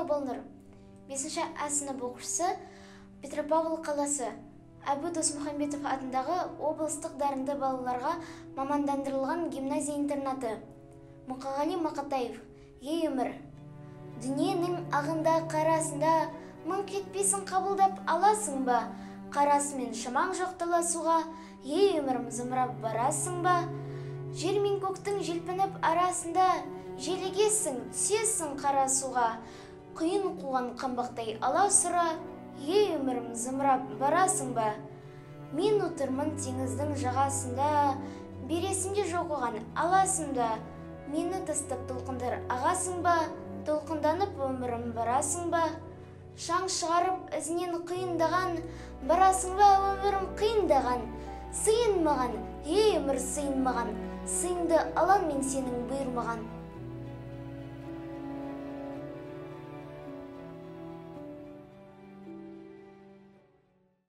Болнур, 5 А сынып оқушысы, Петропавл қаласы, Әбу Досмұхамбетов атындағы облыстық дарынды балаларға мамандандырылған гимназия-интернаты. Мұқағали Мақатаев, ей өмір, дүниенің ағында қарасында мұң кетпесін қабылдап аласың ба? Қарасымен шамаң жоқталасуға, ей өмірім зымырап барасың ба? Жер мен көктің желпініп арасында желегесің, түсесің қара суға. Құйын қуған қамбақтай аласұра, ей өмірім зымырап барасың ба? Мен отырмын теңіздің жағасында, бересінде жоқ оған аласың да. Мені тастап толқындар ағасың ба? Толқынданып өмірім барасың ба? Шаң шығарып ізінен қиындаған, барасың ба өмірім қиындаған? Сыйын маған, ей өмір сыйын маған, сыйынды алам мен сенің бұйырмаған.